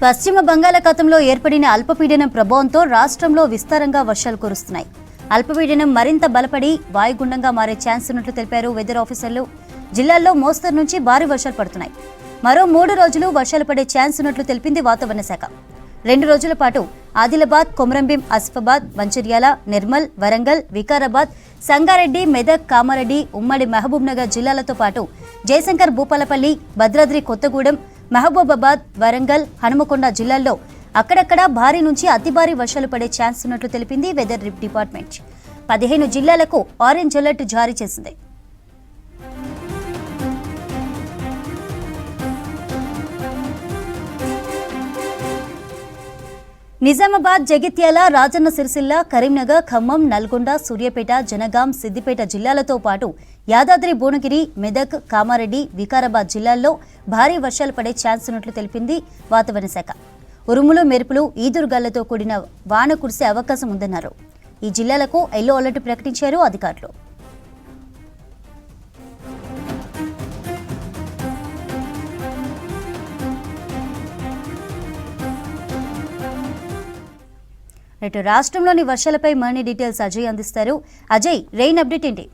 పశ్చిమ బంగాళాఖాతంలో ఏర్పడిన అల్పపీడనం ప్రభావంతో రాష్ట్రంలో విస్తారంగా వర్షాలు కురుస్తున్నాయి. అల్పపీడనం మరింత బలపడి వాయుగుండంగా మారే ఛాన్స్ ఉన్నట్లు తెలిపారు వెదర్ ఆఫీసర్లు. జిల్లాల్లో మోస్తరు నుంచి భారీ వర్షాలు పడుతున్నాయి. మరో 3 రోజులు వర్షాలు పడే ఛాన్స్ ఉన్నట్లు తెలిపింది వాతావరణ శాఖ. 2 రోజుల పాటు ఆదిలాబాద్, కొమరంభీం, ఆసిఫాబాద్, మంచిర్యాల, నిర్మల్, వరంగల్, వికారాబాద్, సంగారెడ్డి, మెదక్, కామారెడ్డి, ఉమ్మడి మహబూబ్నగర్ జిల్లాలతో పాటు జయశంకర్, భూపాలపల్లి, భద్రాద్రి కొత్తగూడెం, మహబూబాబాద్, వరంగల్, హనుమకొండ జిల్లాల్లో అక్కడక్కడ భారీ నుంచి అతి భారీ వర్షాలు పడే ఛాన్స్ ఉన్నట్లు తెలిపింది వెదర్ డిపార్ట్మెంట్. 15 జిల్లాలకు ఆరెంజ్ అలర్ట్ జారీ చేసింది. నిజామాబాద్, జగిత్యాల, రాజన్న సిరిసిల్ల, కరీంనగర్, ఖమ్మం, నల్గొండ, సూర్యాపేట, జనగాం, సిద్దిపేట జిల్లాలతో పాటు యాదాద్రి, భువనగిరి, మెదక్, కామారెడ్డి, వికారాబాద్ జిల్లాల్లో భారీ వర్షాలు పడే ఛాన్స్ ఉన్నట్లు తెలిపింది వాతావరణ శాఖ. ఉరుములు, మెరుపులు, ఈదురుగాళ్లతో కూడిన వాన కురిసే అవకాశం ఉందన్నారు. ఈ జిల్లాలకు ఎల్లో అలర్ట్ ప్రకటించారు అధికారులు. రాష్ట్రంలోని వర్షాలపై మరిన్ని డీటెయిల్స్ అజయ్ అందిస్తారు. అజయ్, రెయిన్ అప్డేట్ ఏంటి?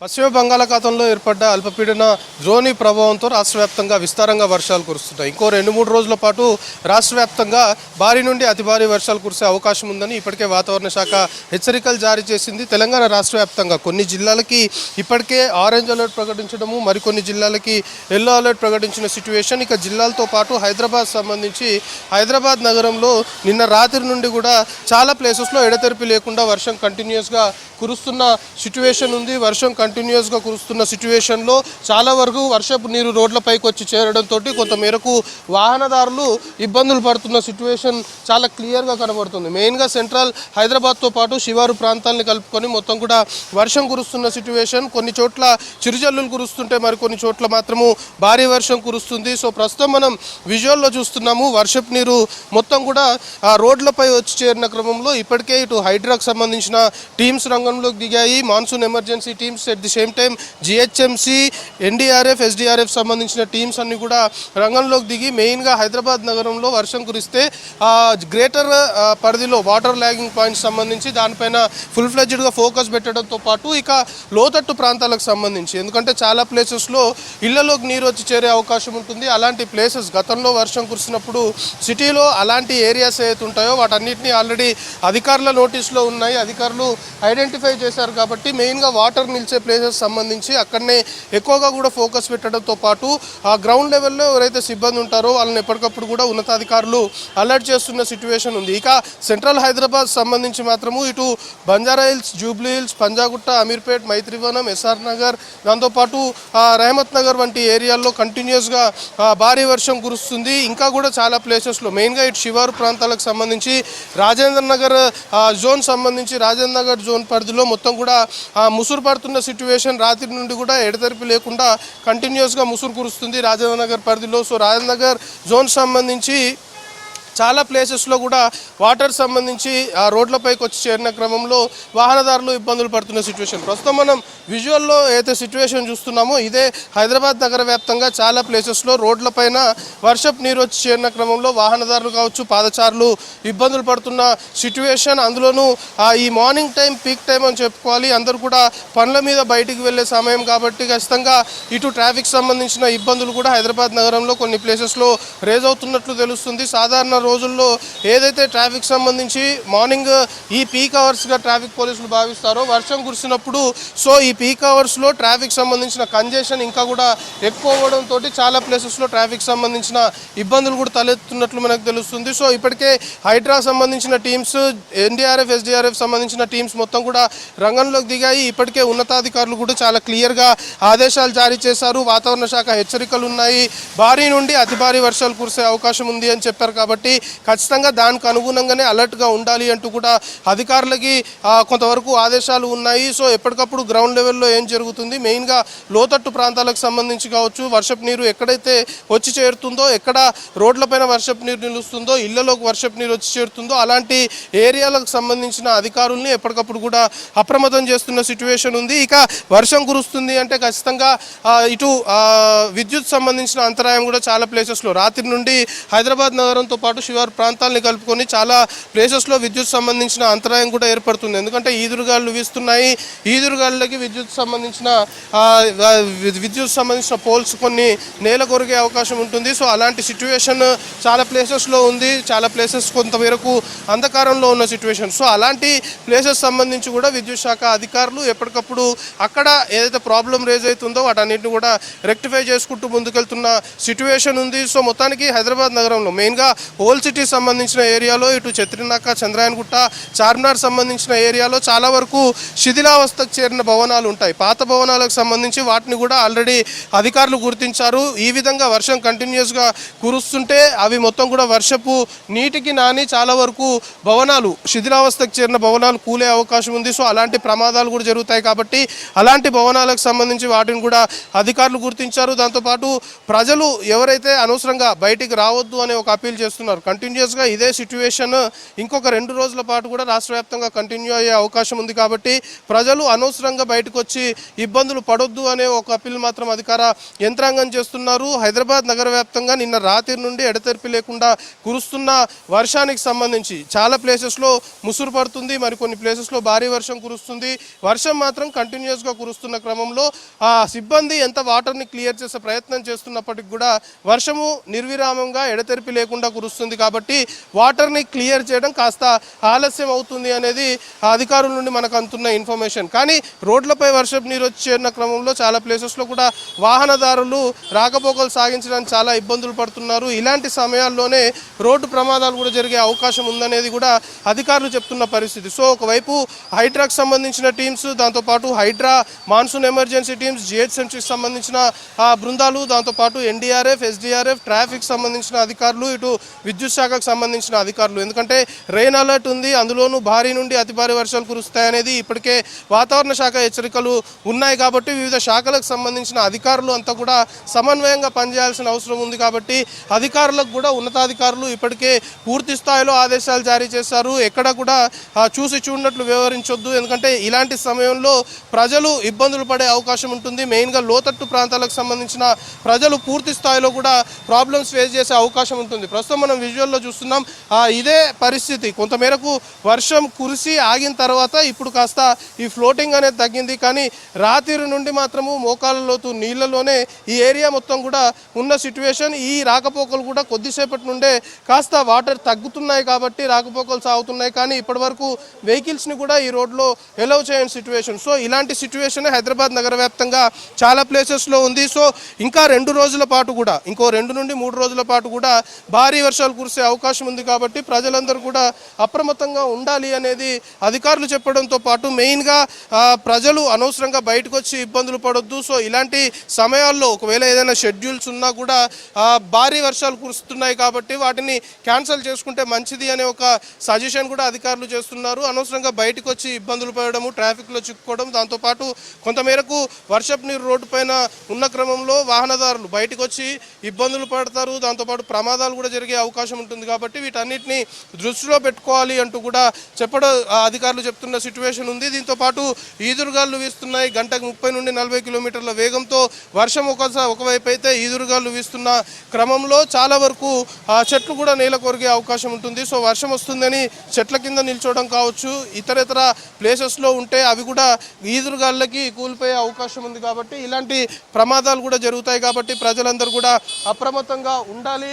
పశ్చిమ బంగాళాఖాతంలో ఏర్పడ్డ అల్పపీడన ద్రోణి ప్రభావంతో రాష్ట్ర వ్యాప్తంగా విస్తారంగా వర్షాలు కురుస్తున్నాయి. ఇంకో 2-3 రోజుల పాటు రాష్ట్ర వ్యాప్తంగా భారీ నుండి అతి భారీ వర్షాలు కురిసే అవకాశం ఉందని ఇప్పటికే వాతావరణ శాఖ హెచ్చరికలు జారీ చేసింది. తెలంగాణ రాష్ట్ర వ్యాప్తంగా కొన్ని జిల్లాలకి ఇప్పటికే ఆరెంజ్ అలర్ట్ ప్రకటించడము, మరికొన్ని జిల్లాలకి ఎల్లో అలర్ట్ ప్రకటించిన సిచ్యువేషన్. ఇక జిల్లాలతో పాటు హైదరాబాద్ సంబంధించి హైదరాబాద్ నగరంలో నిన్న రాత్రి నుండి కూడా చాలా ప్లేసెస్లో ఎడతెరిపి లేకుండా వర్షం కంటిన్యూస్గా కురుస్తున్న సిచ్యువేషన్ ఉంది. వర్షం కంటిన్యూస్గా కురుస్తున్న సిచ్యువేషన్లో చాలా వరకు వర్షపు నీరు రోడ్లపైకి వచ్చి చేరడంతో కొంత మేరకు వాహనదారులు ఇబ్బందులు పడుతున్న సిచ్యువేషన్ చాలా క్లియర్గా కనబడుతుంది. మెయిన్గా సెంట్రల్ హైదరాబాద్తో పాటు శివారు ప్రాంతాలని కలుపుకొని మొత్తం కూడా వర్షం కురుస్తున్న సిచ్యువేషన్. కొన్ని చోట్ల చిరుజల్లులు కురుస్తుంటే మరికొన్ని చోట్ల మాత్రము భారీ వర్షం కురుస్తుంది. సో ప్రస్తుతం మనం విజువల్లో చూస్తున్నాము. వర్షపు నీరు మొత్తం కూడా ఆ రోడ్లపై వచ్చి చేరిన క్రమంలో ఇప్పటికే ఇటు హైడ్రాకు సంబంధించిన టీమ్స్ రంగంలోకి దిగాయి. Monsoon emergency teams, at the same time GHMC, NDRF, SDRF సంబంధించిన టీమ్స్ అన్ని కూడా రంగంలోకి దిగి మెయిన్గా హైదరాబాద్ నగరంలో వర్షం కురిస్తే గ్రేటర్ పరిధిలో వాటర్ ల్యాగింగ్ పాయింట్స్ సంబంధించి దానిపైన ఫుల్ ఫ్లెడ్జ్డ్గా ఫోకస్ పెట్టడంతో పాటు ఇక లోతట్టు ప్రాంతాలకు సంబంధించి, ఎందుకంటే చాలా ప్లేసెస్లో ఇళ్లలోకి నీరు వచ్చి చేరే అవకాశం ఉంటుంది. అలాంటి ప్లేసెస్ గతంలో వర్షం కురిసినప్పుడు సిటీలో అలాంటి ఏరియాస్ ఏవైతే ఉంటాయో వాటన్నిటిని ఆల్రెడీ అధికారుల నోటీస్లో ఉన్నాయి. అధికారులు ఐడెంటిఫై చేశారు కాబట్టి మెయిన్గా వాటర్ నిలిచే ప్లేసెస్ సంబంధించి అక్కడనే ఎక్కువగా కూడా ఫోకస్ పెట్టడంతో పాటు ఆ గ్రౌండ్ లెవెల్లో ఎవరైతే సిబ్బంది ఉంటారో వాళ్ళని ఎప్పటికప్పుడు కూడా ఉన్నతాధికారులు అలర్ట్ చేస్తున్న సిచ్యువేషన్ ఉంది. ఇక సెంట్రల్ హైదరాబాద్ సంబంధించి మాత్రము ఇటు Banjara Hills, Jubilee Hills, Panjagutta, Ameerpet, Maitrivanam, SR Nagar, దాంతోపాటు రెహమత్ నగర్ వంటి ఏరియాల్లో కంటిన్యూస్గా భారీ వర్షం కురుస్తుంది. ఇంకా కూడా చాలా ప్లేసెస్లో మెయిన్గా ఇటు శివారు ప్రాంతాలకు సంబంధించి రాజేంద్ర నగర్ జోన్ సంబంధించి రాజేంద్ర నగర్ జోన్ పరిధిలో మొత్తం కూడా ముసురు పడుతున్న సిచ్యువేషన్. రాత్రి నుండి కూడా ఎడతెరిపి లేకుండా కంటిన్యూస్గా ముసురు కురుస్తుంది రాజేంద్ర నగర్ పరిధిలో. సో రాజేంద్ర నగర్ జోన్ సంబంధించి చాలా ప్లేసెస్లో కూడా వాటర్ సంబంధించి ఆ రోడ్లపైకి వచ్చి చేరిన క్రమంలో వాహనదారులు ఇబ్బందులు పడుతున్న సిచ్యువేషన్. ప్రస్తుతం మనం విజువల్లో ఏదైతే సిచ్యువేషన్ చూస్తున్నామో ఇదే హైదరాబాద్ నగర వ్యాప్తంగా చాలా ప్లేసెస్లో రోడ్లపైన వర్షపు నీరు వచ్చి చేరిన క్రమంలో వాహనదారులు కావచ్చు, పాదచారులు ఇబ్బందులు పడుతున్న సిచ్యువేషన్. అందులోనూ ఈ మార్నింగ్ టైం పీక్ టైం అని చెప్పుకోవాలి. అందరూ కూడా పనుల మీద బయటికి వెళ్ళే సమయం కాబట్టి ఖచ్చితంగా ఇటు ట్రాఫిక్ సంబంధించిన ఇబ్బందులు కూడా హైదరాబాద్ నగరంలో కొన్ని ప్లేసెస్లో రేజ్ అవుతున్నట్లు తెలుస్తుంది. సాధారణ రోజుల్లో ఏదైతే ట్రాఫిక్ సంబంధించి మార్నింగ్ ఈ పీక్ అవర్స్గా ట్రాఫిక్ పోలీసులు భావిస్తారో వర్షం కురిసినప్పుడు సో ఈ పీక్ అవర్స్లో ట్రాఫిక్ సంబంధించిన కంజెషన్ ఇంకా కూడా ఎక్కువ అవ్వడంతో చాలా ప్లేసెస్లో ట్రాఫిక్ సంబంధించిన ఇబ్బందులు కూడా తలెత్తున్నట్లు మనకు తెలుస్తుంది. సో ఇప్పటికే హైడ్రా సంబంధించిన టీమ్స్, ఎన్డీఆర్ఎఫ్, ఎస్డీఆర్ఎఫ్ సంబంధించిన టీమ్స్ మొత్తం కూడా రంగంలోకి దిగాయి. ఇప్పటికే ఉన్నతాధికారులు కూడా చాలా క్లియర్గా ఆదేశాలు జారీ చేశారు. వాతావరణ శాఖ హెచ్చరికలు ఉన్నాయి. భారీ నుండి అతి భారీ వర్షాలు కురిసే అవకాశం ఉంది అని చెప్పారు. కాబట్టి ఖచ్చితంగా దానికి అనుగుణంగానే అలర్ట్గా ఉండాలి అంటూ కూడా అధికారులకి కొంతవరకు ఆదేశాలు ఉన్నాయి. సో ఎప్పటికప్పుడు గ్రౌండ్ లెవెల్లో ఏం జరుగుతుంది, మెయిన్గా లోతట్టు ప్రాంతాలకు సంబంధించి కావచ్చు, వర్షపు నీరు ఎక్కడైతే వచ్చి చేరుతుందో, ఎక్కడ రోడ్లపైన వర్షపు నీరు నిలుస్తుందో, ఇళ్లలోకి వర్షపు నీరు వచ్చి చేరుతుందో అలాంటి ఏరియాలకు సంబంధించిన అధికారుల్ని ఎప్పటికప్పుడు కూడా అప్రమత్తం చేస్తున్న సిచ్యువేషన్ ఉంది. ఇక వర్షం కురుస్తుంది అంటే ఖచ్చితంగా ఇటు విద్యుత్ సంబంధించిన అంతరాయం కూడా చాలా ప్లేసెస్లో రాత్రి నుండి హైదరాబాద్ నగరంతో పాటు శివారు ప్రాంతాలని కలుపుకొని చాలా ప్లేసెస్లో విద్యుత్ సంబంధించిన అంతరాయం కూడా ఏర్పడుతుంది. ఎందుకంటే ఈదురుగాలు వీస్తున్నాయి. ఈదురుగాళ్ళకి విద్యుత్ సంబంధించిన పోల్స్ కొన్ని నేల కొరిగే అవకాశం ఉంటుంది. సో అలాంటి సిచ్యువేషన్ చాలా ప్లేసెస్లో ఉంది. చాలా ప్లేసెస్ కొంతమేరకు అంధకారంలో ఉన్న సిచ్యువేషన్. సో అలాంటి ప్లేసెస్ సంబంధించి కూడా విద్యుత్ శాఖ అధికారులు ఎప్పటికప్పుడు అక్కడ ఏదైతే ప్రాబ్లం రేజ్ అవుతుందో వాటన్నిటిని కూడా రెక్టిఫై చేసుకుంటూ ముందుకెళ్తున్న సిచ్యువేషన్ ఉంది. సో మొత్తానికి హైదరాబాద్ నగరంలో మెయిన్గా ఓల్డ్ సిటీ సంబంధించిన ఏరియాలో ఇటు చత్రినాక, చంద్రాయనగుట్ట, చార్మినార్ సంబంధించిన ఏరియాలో చాలా వరకు శిథిలావస్థకు చేరిన భవనాలు ఉంటాయి. పాత భవనాలకు సంబంధించి వాటిని కూడా ఆల్రెడీ అధికారులు గుర్తించారు. ఈ విధంగా వర్షం కంటిన్యూస్గా కురుస్తుంటే అవి మొత్తం కూడా వర్షపు నీటికి నాని చాలా వరకు భవనాలు, శిథిలావస్థకు చేరిన భవనాలు కూలే అవకాశం ఉంది. సో అలాంటి ప్రమాదాలు కూడా జరుగుతాయి. కాబట్టి అలాంటి భవనాలకు సంబంధించి వాటిని కూడా అధికారులు గుర్తించారు. దాంతోపాటు ప్రజలు ఎవరైతే అనవసరంగా బయటికి రావద్దు అనే ఒక అపీల్ చేస్తున్నారు. కంటిన్యూస్గా ఇదే సిచ్యువేషన్ ఇంకొక 2 రోజుల పాటు కూడా రాష్ట్ర వ్యాప్తంగా కంటిన్యూ అయ్యే అవకాశం ఉంది. కాబట్టి ప్రజలు అనవసరంగా బయటకు వచ్చి ఇబ్బందులు పడొద్దు అనే ఒక అపీల్ మాత్రం అధికార యంత్రాంగం చేస్తున్నారు. హైదరాబాద్ నగర వ్యాప్తంగా నిన్న రాత్రి నుండి ఎడతెరిపి లేకుండా కురుస్తున్న వర్షానికి సంబంధించి చాలా ప్లేసెస్లో ముసురు పడుతుంది, మరికొన్ని ప్లేసెస్లో భారీ వర్షం కురుస్తుంది. వర్షం మాత్రం కంటిన్యూస్గా కురుస్తున్న క్రమంలో ఆ సిబ్బంది ఎంత వాటర్ని క్లియర్ చేసే ప్రయత్నం చేస్తున్నప్పటికీ కూడా వర్షము నిర్విరామంగా ఎడతెరిపి లేకుండా కురుస్తుంది. కాబట్టి వాటర్ని క్లియర్ చేయడం కాస్త ఆలస్యం అవుతుంది అనేది అధికారుల నుండి మనకు అందుతున్న ఇన్ఫర్మేషన్. కానీ రోడ్లపై వర్షపు నీరు వచ్చి చేరిన క్రమంలో చాలా ప్లేసెస్లో కూడా వాహనదారులు రాకపోకలు సాగించడానికి చాలా ఇబ్బందులు పడుతున్నారు. ఇలాంటి సమయాల్లోనే రోడ్డు ప్రమాదాలు కూడా జరిగే అవకాశం ఉందనేది కూడా అధికారులు చెప్తున్న పరిస్థితి. సో ఒకవైపు హైడ్రాకు సంబంధించిన టీమ్స్, దాంతోపాటు హైడ్రా మాన్సూన్ ఎమర్జెన్సీ టీమ్స్, జిహెచ్ఎంసీకి సంబంధించిన బృందాలు, దాంతోపాటు ఎన్డీఆర్ఎఫ్, ఎస్డీఆర్ఎఫ్, ట్రాఫిక్ సంబంధించిన అధికారులు, ఇటు విద్యుత్ శాఖకు సంబంధించిన అధికారులు. ఎందుకంటే రెయిన్ అలర్ట్ ఉంది, అందులోనూ భారీ నుండి అతి భారీ వర్షాలు కురుస్తాయనేది ఇప్పటికే వాతావరణ శాఖ హెచ్చరికలు ఉన్నాయి. కాబట్టి వివిధ శాఖలకు సంబంధించిన అధికారులు అంతా కూడా సమన్వయంగా పనిచేయాల్సిన అవసరం ఉంది. కాబట్టి అధికారులకు కూడా ఉన్నతాధికారులు ఇప్పటికే పూర్తి స్థాయిలో ఆదేశాలు జారీ చేశారు. ఎక్కడ కూడా చూసి చూడనట్లు వ్యవహరించొద్దు. ఎందుకంటే ఇలాంటి సమయంలో ప్రజలు ఇబ్బందులు పడే అవకాశం ఉంటుంది. మెయిన్గా లోతట్టు ప్రాంతాలకు సంబంధించిన ప్రజలు పూర్తి స్థాయిలో కూడా ప్రాబ్లమ్స్ ఫేస్ చేసే అవకాశం ఉంటుంది. ప్రస్తుతం మనం విజువల్లో చూస్తున్నాం ఇదే పరిస్థితి. కొంతమేరకు వర్షం కురిసి ఆగిన తర్వాత ఇప్పుడు కాస్త ఈ ఫ్లోటింగ్ అనేది తగ్గింది. కానీ రాత్రి నుండి మాత్రము మోకాళ్ళ లోతు నీళ్లలోనే ఈ ఏరియా మొత్తం కూడా ఉన్న సిచ్యువేషన్. ఈ రాకపోకలు కూడా కొద్దిసేపటి నుండే కాస్త వాటర్ తగ్గుతున్నాయి కాబట్టి రాకపోకలు సాగుతున్నాయి. కానీ ఇప్పటి వరకు వెహికల్స్ని కూడా ఈ రోడ్లో ఎలవ్ చేయని సిచ్యువేషన్. సో ఇలాంటి సిచ్యువేషన్ హైదరాబాద్ నగర వ్యాప్తంగా చాలా ప్లేసెస్లో ఉంది. సో ఇంకా 2 రోజుల పాటు కూడా, ఇంకో 2 నుండి 3 రోజుల పాటు కూడా భారీ వర్షాలు కురిసే అవకాశం ఉంది. కాబట్టి ప్రజలందరూ కూడా అప్రమత్తంగా ఉండాలి అనేది అధికారులు చెప్పడంతో పాటు మెయిన్గా ప్రజలు అనవసరంగా బయటకు వచ్చి ఇబ్బందులు పడొద్దు. సో ఇలాంటి సమయాల్లో ఒకవేళ ఏదైనా షెడ్యూల్స్ ఉన్నా కూడా భారీ వర్షాలు కురుస్తున్నాయి కాబట్టి వాటిని క్యాన్సిల్ చేసుకుంటే మంచిది అనే ఒక సజెషన్ కూడా అధికారులు చేస్తున్నారు. అనవసరంగా బయటకు వచ్చి ఇబ్బందులు పడడము, ట్రాఫిక్లో చిక్కుకోవడం, దాంతోపాటు కొంతమేరకు వర్షపు నీరు రోడ్డు పైన ఉన్న క్రమంలో వాహనదారులు బయటకు వచ్చి ఇబ్బందులు పడతారు. దాంతోపాటు ప్రమాదాలు కూడా జరిగే అవకాశం ఉంటుంది. కాబట్టి వీటన్నిటిని దృష్టిలో పెట్టుకోవాలి అంటూ కూడా చెప్పడం అధికారులు చెప్తున్న సిచ్యువేషన్ ఉంది. దీంతోపాటు ఈదురుగాలు వీస్తున్నాయి. గంటకు 30 నుండి 40 కిలోమీటర్ల వేగంతో వర్షం ఒకవైపు అయితే ఈదురుగాలు వీస్తున్న క్రమంలో చాలా వరకు చెట్లు కూడా నేల కొరిగే అవకాశం ఉంటుంది. సో వర్షం వస్తుందని చెట్ల కింద నిల్చోవడం కావచ్చు, ఇతర ప్లేసెస్లో ఉంటే అవి కూడా ఈదురుగాళ్ళకి కూలిపోయే అవకాశం ఉంది. కాబట్టి ఇలాంటి ప్రమాదాలు కూడా జరుగుతాయి. కాబట్టి ప్రజలందరూ కూడా అప్రమత్తంగా ఉండాలి,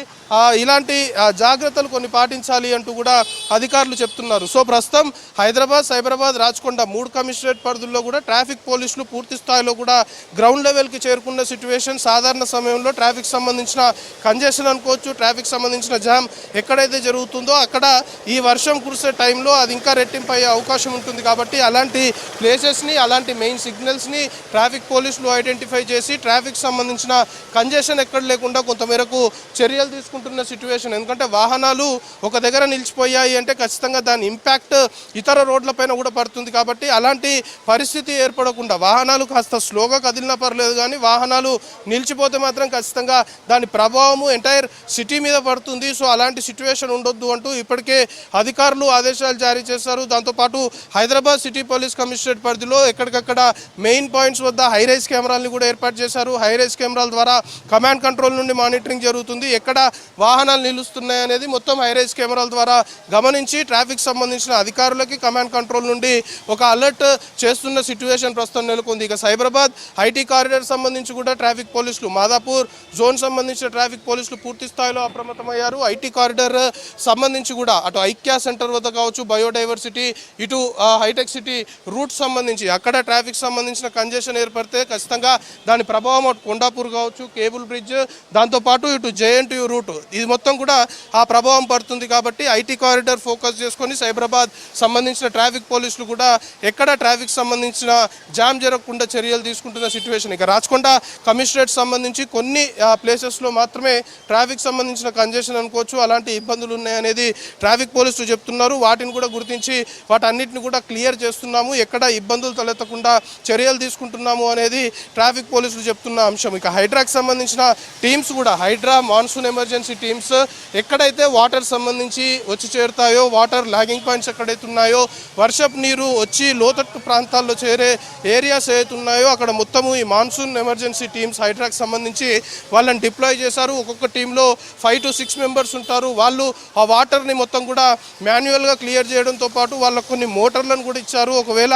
ఇలాంటి జాగ్రత్తలు కొన్ని పాటించాలి అంటూ కూడా అధికారులు చెప్తున్నారు. సో ప్రస్తుతం హైదరాబాద్, సైబరాబాద్, రాచకొండ 3 కమిషనరేట్ పరిధుల్లో కూడా ట్రాఫిక్ పోలీసులు పూర్తి స్థాయిలో కూడా గ్రౌండ్ లెవెల్కి చేరుకున్న సిచ్యువేషన్. సాధారణ సమయంలో ట్రాఫిక్ సంబంధించిన కంజెషన్ అనుకోవచ్చు, ట్రాఫిక్ సంబంధించిన జామ్ ఎక్కడైతే జరుగుతుందో అక్కడ ఈ వర్షం కురిసే టైంలో అది ఇంకా రెట్టింపు అయ్యే అవకాశం ఉంటుంది. కాబట్టి అలాంటి ప్లేసెస్ని, అలాంటి మెయిన్ సిగ్నల్స్ని ట్రాఫిక్ పోలీసులు ఐడెంటిఫై చేసి ట్రాఫిక్ సంబంధించిన కంజెషన్ ఎక్కడ లేకుండా కొంతమేరకు చర్యలు తీసుకుంటున్న సిచ్యువేషన్. ఎందుకంటే వాహనాలు ఒక దగ్గర నిలిచిపోయాయి అంటే ఖచ్చితంగా దాని ఇంపాక్ట్ ఇతర రోడ్లపైన కూడా పడుతుంది. కాబట్టి అలాంటి పరిస్థితి ఏర్పడకుండా వాహనాలు కాస్త స్లోగా కదిలినా పర్లేదు, కానీ వాహనాలు నిలిచిపోతే మాత్రం ఖచ్చితంగా దాని ప్రభావము ఎంటైర్ సిటీ మీద పడుతుంది. సో అలాంటి సిచ్యువేషన్ ఉండొద్దు అంటూ ఇప్పటికే అధికారులు ఆదేశాలు జారీ చేశారు. దాంతోపాటు హైదరాబాద్ సిటీ పోలీస్ కమిషనరేట్ పరిధిలో ఎక్కడికక్కడ మెయిన్ పాయింట్స్ వద్ద హైరైజ్ కెమెరాలను కూడా ఏర్పాటు చేశారు. హైరైజ్ కెమెరాల ద్వారా కమాండ్ కంట్రోల్ నుండి మానిటరింగ్ జరుగుతుంది. ఎక్కడ వాహనాలు నిలుస్తున్నాయి అనేది మొత్తం హైరైజ్ కెమెరాల ద్వారా గమనించి ట్రాఫిక్ సంబంధించిన అధికారులకి కమాండ్ కంట్రోల్ నుండి ఒక అలర్ట్ చేస్తున్న సిచ్యువేషన్ ప్రస్తుతం నెలకొంది. ఇక సైబరాబాద్ ఐటీ కారిడార్ సంబంధించి కూడా ట్రాఫిక్ పోలీసులు, మాదాపూర్ జోన్ సంబంధించిన ట్రాఫిక్ పోలీసులు పూర్తి స్థాయిలో అప్రమత్తమయ్యారు. ఐటీ కారిడార్ సంబంధించి కూడా అటు ఐక్యా సెంటర్ వద్ద కావచ్చు, బయోడైవర్సిటీ, ఇటు హైటెక్ సిటీ రూట్ సంబంధించి అక్కడ ట్రాఫిక్ సంబంధించిన కంజెషన్ ఏర్పడితే ఖచ్చితంగా దాని ప్రభావం అటు కొండాపూర్ కావచ్చు, కేబుల్ బ్రిడ్జ్, దాంతోపాటు ఇటు జేఎన్టీయూ రూట్ ఇది మొత్తం కూడా ఆ ప్రభావం పడుతుంది. కాబట్టి ఐటీ కారిడార్ ఫోకస్ చేసుకొని సైబరాబాద్ సంబంధించిన ట్రాఫిక్ పోలీసులు కూడా ఎక్కడ ట్రాఫిక్ సంబంధించిన జామ్ జరగకుండా చర్యలు తీసుకుంటున్న సిచ్యువేషన్. ఇక రాచకొండ కమిషనరేట్ సంబంధించి కొన్ని ప్లేసెస్లో మాత్రమే ట్రాఫిక్ సంబంధించిన కంజెషన్ అనుకోవచ్చు, అలాంటి ఇబ్బందులు ఉన్నాయనేది ట్రాఫిక్ పోలీసులు చెప్తున్నారు. వాటిని కూడా గుర్తించి వాటన్నిటిని కూడా క్లియర్ చేస్తున్నాము, ఎక్కడ ఇబ్బందులు తలెత్తకుండా చర్యలు తీసుకుంటున్నాము అనేది ట్రాఫిక్ పోలీసులు చెప్తున్న అంశం. ఇక హైడ్రాకి సంబంధించిన టీమ్స్ కూడా, హైడ్రా మాన్సూన్ ఎమర్జెన్సీ టీమ్స్ ఎక్కడైతే వాటర్ సంబంధించి వచ్చి చేరుతాయో, వాటర్ లాగింగ్ పాయింట్స్ ఎక్కడైతే ఉన్నాయో, వర్షపు నీరు వచ్చి లోతట్టు ప్రాంతాల్లో చేరే ఏరియాస్ ఏవైతే ఉన్నాయో అక్కడ మొత్తము ఈ మాన్సూన్ ఎమర్జెన్సీ టీమ్స్ హైడ్రాకి సంబంధించి వాళ్ళని డిప్లాయ్ చేశారు. ఒక్కొక్క టీంలో 5 to 6 మెంబర్స్ ఉంటారు. వాళ్ళు ఆ వాటర్ని మొత్తం కూడా మాన్యువల్గా క్లియర్ చేయడంతో పాటు వాళ్ళకు కొన్ని మోటార్లను కూడా ఇచ్చారు. ఒకవేళ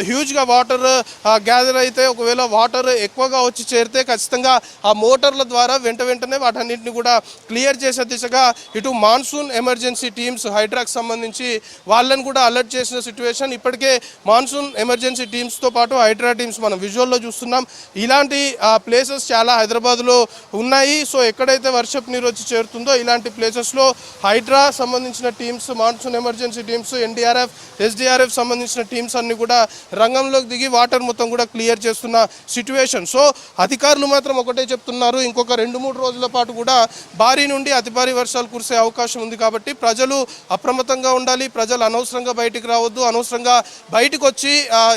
హ్యూజ్గా వాటర్ గ్యాదర్ అయితే, ఒకవేళ వాటర్ ఎక్కువగా వచ్చి చేరితే ఖచ్చితంగా ఆ మోటార్ల ద్వారా వెంటనే వాటన్నింటిని కూడా క్లియర్ చేసే దిశగా ఇటు మాన్సూన్ ఎమర్జెన్సీ టీమ్స్ హైడ్రాకి సంబంధించి వాళ్ళని కూడా అలర్ట్ చేసిన సిచ్యువేషన్. ఇప్పటికే మాన్సూన్ ఎమర్జెన్సీ టీమ్స్తో పాటు హైడ్రా టీమ్స్ మనం విజువల్లో చూస్తున్నాం. ఇలాంటి ప్లేసెస్ చాలా హైదరాబాద్లో ఉన్నాయి. సో ఎక్కడైతే వర్షపు నీరు వచ్చి చేరుతుందో ఇలాంటి ప్లేసెస్లో హైడ్రా సంబంధించిన teams, monsoon emergency teams, NDRF, SDRF సంబంధించిన టీమ్స్ అన్ని కూడా రంగంలోకి దిగి వాటర్ మొత్తం కూడా క్లియర్ చేస్తున్న సిచ్యువేషన్. సో అధికారులు మాత్రం ఒకటే చెప్తున్నారు, ఇంకొక 2-3 రోజుల పాటు కూడా భారీ నుండి అతి భారీ వర్షాలు కురిసే అవకాశం ఉంది. కాబట్టి ప్రజలు అప్రమత్తంగా ఉండాలి. ప్రజలు అనవసరంగా బయటికి రావద్దు. అనవసరంగా బయటకు వచ్చి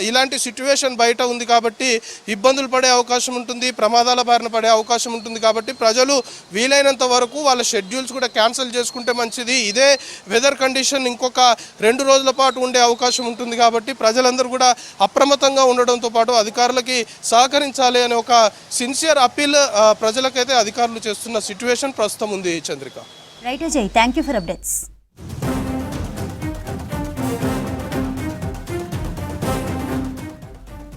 ఇలాంటి సిచ్యువేషన్ బయట ఉంది కాబట్టి ఇబ్బందులు పడే అవకాశం ఉంటుంది, ప్రమాదాల బారిన పడే అవకాశం ఉంటుంది. కాబట్టి ప్రజలు వీలైనంత వరకు వాళ్ళ షెడ్యూల్స్ కూడా క్యాన్సిల్ చేసుకుంటే మంచిది. ఇదే వెదర్ కండిషన్ ఇంకొక 2 రోజుల పాటు ఉండే అవకాశం ఉంటుంది. కాబట్టి ప్రజలందరూ కూడా అప్రమత్తంగా ఉండడంతో పాటు అధికారులకి సహకరించాలి అనే ఒక సిన్సియర్ అప్పీల్ ప్రజలకైతే అధికారులు చేస్తున్న సిచ్యువేషన్ ప్రస్తుతం ఉంది. Chandrika. Right Ajay, thank you for updates.